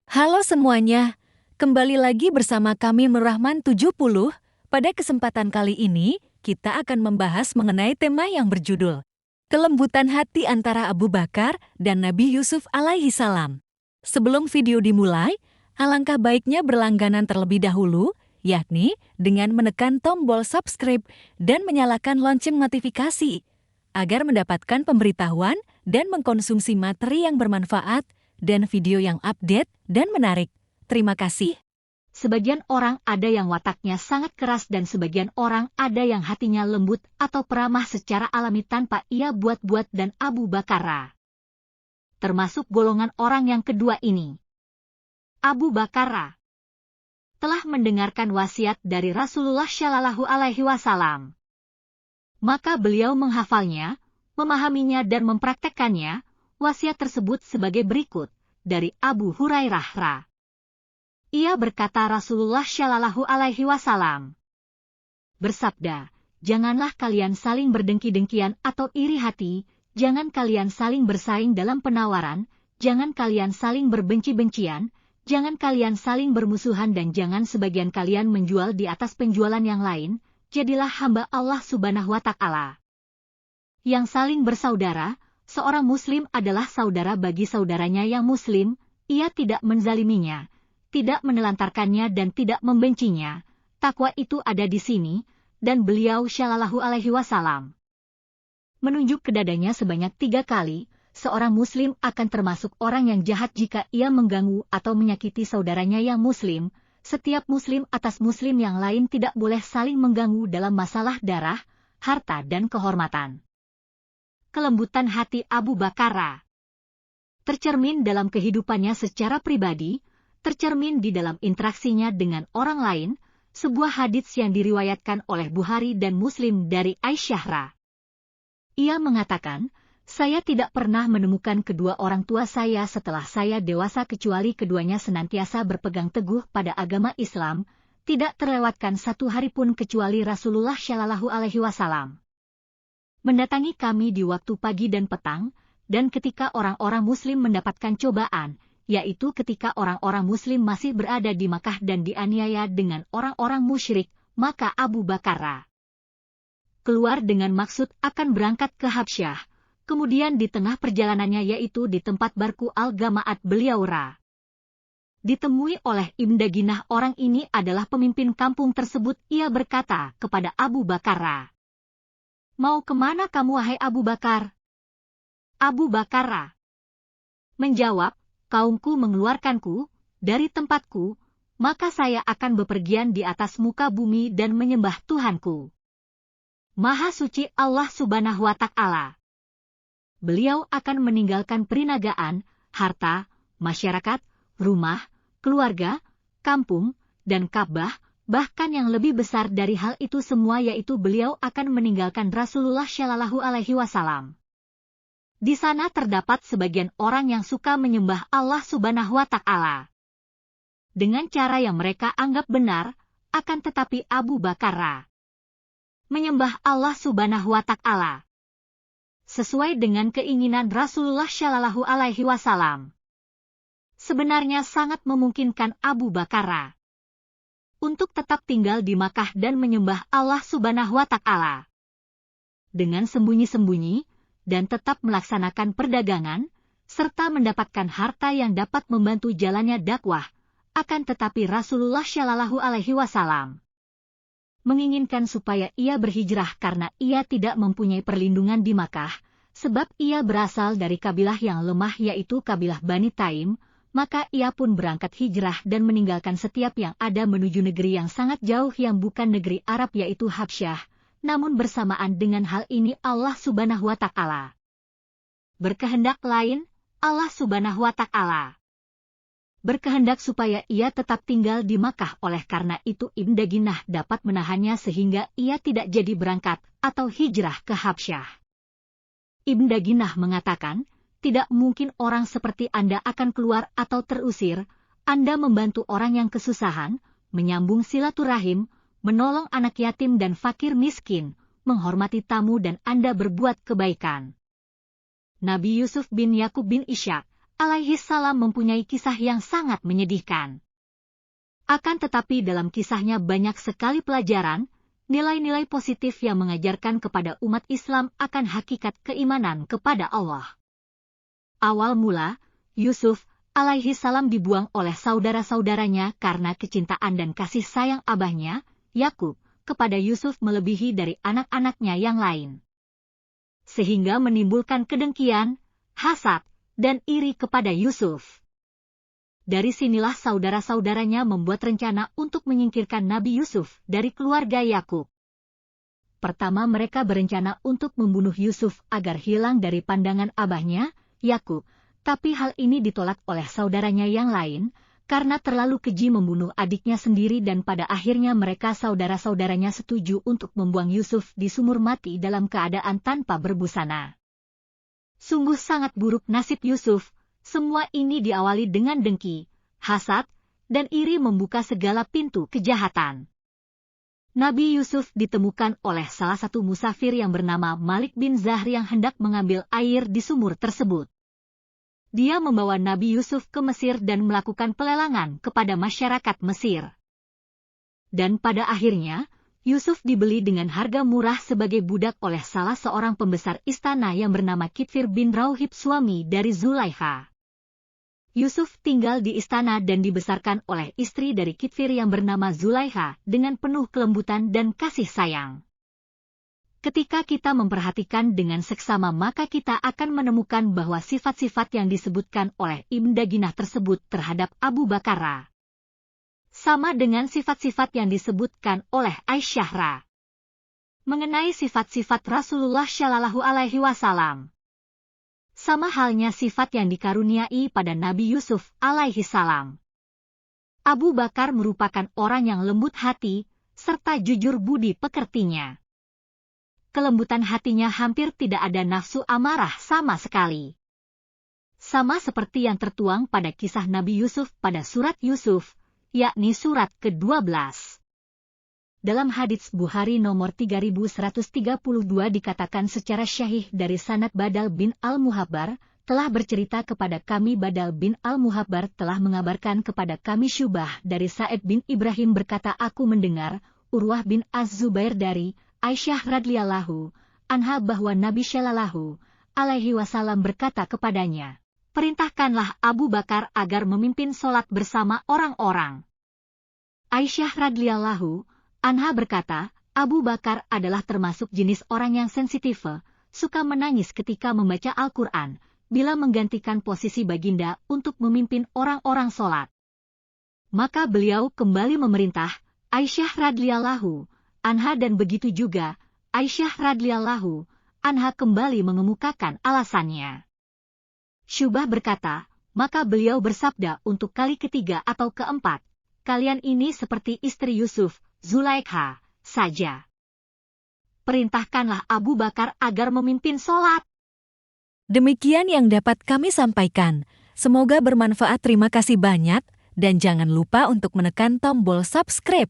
Halo semuanya, kembali lagi bersama kami Merahman 70. Pada kesempatan kali ini, kita akan membahas mengenai tema yang berjudul Kelembutan Hati Antara Abu Bakar dan Nabi Yusuf alaihi salam. Sebelum video dimulai, alangkah baiknya berlangganan terlebih dahulu, yakni dengan menekan tombol subscribe dan menyalakan lonceng notifikasi, agar mendapatkan pemberitahuan dan mengkonsumsi materi yang bermanfaat dan video yang update dan menarik. Terima kasih. Sebagian orang ada yang wataknya sangat keras dan sebagian orang ada yang hatinya lembut atau peramah secara alami tanpa ia buat-buat dan Abu Bakar termasuk golongan orang yang kedua ini. Abu Bakar telah mendengarkan wasiat dari Rasulullah Shallallahu Alaihi Wasallam. Maka beliau menghafalnya, memahaminya dan mempraktekkannya. Wasiat tersebut sebagai berikut dari Abu Hurairah. Ia berkata Rasulullah Shallallahu Alaihi Wasallam bersabda, janganlah kalian saling berdengki-dengkian atau iri hati, jangan kalian saling bersaing dalam penawaran, jangan kalian saling berbenci-bencian, jangan kalian saling bermusuhan dan jangan sebagian kalian menjual di atas penjualan yang lain, jadilah hamba Allah Subhanahu wa Ta'ala yang saling bersaudara. Seorang muslim adalah saudara bagi saudaranya yang muslim, ia tidak menzaliminya, tidak menelantarkannya dan tidak membencinya. Takwa itu ada di sini, dan beliau Shallallahu Alaihi Wasallam menunjuk ke dadanya sebanyak 3 kali, seorang muslim akan termasuk orang yang jahat jika ia mengganggu atau menyakiti saudaranya yang muslim. Setiap muslim atas muslim yang lain tidak boleh saling mengganggu dalam masalah darah, harta dan kehormatan. Kelembutan hati Abu Bakar tercermin dalam kehidupannya secara pribadi, tercermin di dalam interaksinya dengan orang lain. Sebuah hadits yang diriwayatkan oleh Bukhari dan Muslim dari Aisyah. Ia mengatakan, saya tidak pernah menemukan kedua orang tua saya setelah saya dewasa kecuali keduanya senantiasa berpegang teguh pada agama Islam, tidak terlewatkan satu hari pun kecuali Rasulullah Shallallahu Alaihi Wasallam mendatangi kami di waktu pagi dan petang, dan ketika orang-orang muslim mendapatkan cobaan, yaitu ketika orang-orang muslim masih berada di Makkah dan dianiaya dengan orang-orang musyrik, maka Abu Bakar keluar dengan maksud akan berangkat ke Habsyah. Kemudian di tengah perjalanannya yaitu di tempat Barku al-Gamaat beliau ditemui oleh Ibn Daginah. Orang ini adalah pemimpin kampung tersebut. Ia berkata kepada Abu Bakar, mau kemana kamu wahai Abu Bakar? Abu Bakar menjawab, kaumku mengeluarkanku dari tempatku, maka saya akan bepergian di atas muka bumi dan menyembah Tuhanku Maha Suci Allah Subhanahu wa Ta'ala. Beliau akan meninggalkan perinagaan, harta, masyarakat, rumah, keluarga, kampung, dan Ka'bah. Bahkan yang lebih besar dari hal itu semua yaitu beliau akan meninggalkan Rasulullah Shallallahu Alaihi Wasallam. Di sana terdapat sebagian orang yang suka menyembah Allah Subhanahu wa Ta'ala dengan cara yang mereka anggap benar, akan tetapi Abu Bakar menyembah Allah Subhanahu wa Ta'ala sesuai dengan keinginan Rasulullah Shallallahu Alaihi Wasallam. Sebenarnya sangat memungkinkan Abu Bakar untuk tetap tinggal di Makkah dan menyembah Allah Subhanahu wa Ta'ala dengan sembunyi-sembunyi dan tetap melaksanakan perdagangan serta mendapatkan harta yang dapat membantu jalannya dakwah. Akan tetapi Rasulullah Shallallahu Alaihi Wasallam menginginkan supaya ia berhijrah karena ia tidak mempunyai perlindungan di Makkah, sebab ia berasal dari kabilah yang lemah yaitu kabilah Bani Taim. Maka ia pun berangkat hijrah dan meninggalkan setiap yang ada menuju negeri yang sangat jauh yang bukan negeri Arab yaitu Habsyah. Namun bersamaan dengan hal ini Allah Subhanahu wa Ta'ala berkehendak lain. Allah Subhanahu wa Ta'ala berkehendak supaya ia tetap tinggal di Makkah. Oleh karena itu Ibn Daginah dapat menahannya sehingga ia tidak jadi berangkat atau hijrah ke Habsyah. Ibn Daginah mengatakan, tidak mungkin orang seperti Anda akan keluar atau terusir. Anda membantu orang yang kesusahan, menyambung silaturahim, menolong anak yatim dan fakir miskin, menghormati tamu dan Anda berbuat kebaikan. Nabi Yusuf bin Yakub bin Ishaq alaihi salam mempunyai kisah yang sangat menyedihkan. Akan tetapi dalam kisahnya banyak sekali pelajaran, nilai-nilai positif yang mengajarkan kepada umat Islam akan hakikat keimanan kepada Allah. Awal mula, Yusuf alaihi salam dibuang oleh saudara-saudaranya karena kecintaan dan kasih sayang abahnya, Yakub, kepada Yusuf melebihi dari anak-anaknya yang lain. Sehingga menimbulkan kedengkian, hasad, dan iri kepada Yusuf. Dari sinilah saudara-saudaranya membuat rencana untuk menyingkirkan Nabi Yusuf dari keluarga Yakub. Pertama mereka berencana untuk membunuh Yusuf agar hilang dari pandangan abahnya, Yakub, tapi hal ini ditolak oleh saudaranya yang lain, karena terlalu keji membunuh adiknya sendiri dan pada akhirnya mereka saudara-saudaranya setuju untuk membuang Yusuf di sumur mati dalam keadaan tanpa berbusana. Sungguh sangat buruk nasib Yusuf. Semua ini diawali dengan dengki, hasad, dan iri membuka segala pintu kejahatan. Nabi Yusuf ditemukan oleh salah satu musafir yang bernama Malik bin Zahr yang hendak mengambil air di sumur tersebut. Dia membawa Nabi Yusuf ke Mesir dan melakukan pelelangan kepada masyarakat Mesir. Dan pada akhirnya, Yusuf dibeli dengan harga murah sebagai budak oleh salah seorang pembesar istana yang bernama Kitfir bin Rauhib, suami dari Zulaikha. Yusuf tinggal di istana dan dibesarkan oleh istri dari Kitfir yang bernama Zulaikha dengan penuh kelembutan dan kasih sayang. Ketika kita memperhatikan dengan seksama maka kita akan menemukan bahwa sifat-sifat yang disebutkan oleh Ibn Daginah tersebut terhadap Abu Bakar sama dengan sifat-sifat yang disebutkan oleh Aisyah mengenai sifat-sifat Rasulullah Shallallahu Alaihi Wasallam. Sama halnya sifat yang dikaruniai pada Nabi Yusuf alaihi salam. Abu Bakar merupakan orang yang lembut hati, serta jujur budi pekertinya. Kelembutan hatinya hampir tidak ada nafsu amarah sama sekali. Sama seperti yang tertuang pada kisah Nabi Yusuf pada surat Yusuf, yakni surat ke-12. Dalam hadits Bukhari nomor 3132 dikatakan secara syahih dari sanad Badal bin Al-Muhabbar, telah bercerita kepada kami Badal bin Al-Muhabbar telah mengabarkan kepada kami Syubah dari Sa'id bin Ibrahim berkata aku mendengar Urwah bin Az-Zubair dari Aisyah radhiyallahu anha bahwa Nabi Shallallahu alaihi wasallam berkata kepadanya, perintahkanlah Abu Bakar agar memimpin sholat bersama orang-orang. Aisyah radhiyallahu anha berkata, Abu Bakar adalah termasuk jenis orang yang sensitif, suka menangis ketika membaca Al-Quran, bila menggantikan posisi baginda untuk memimpin orang-orang sholat. Maka beliau kembali memerintah Aisyah radhiyallahu anha dan begitu juga Aisyah radhiyallahu anha kembali mengemukakan alasannya. Syubah berkata, maka beliau bersabda untuk kali ketiga atau keempat, kalian ini seperti istri Yusuf, Zulaikha, saja. Perintahkanlah Abu Bakar agar memimpin sholat. Demikian yang dapat kami sampaikan. Semoga bermanfaat. Terima kasih banyak, dan jangan lupa untuk menekan tombol subscribe.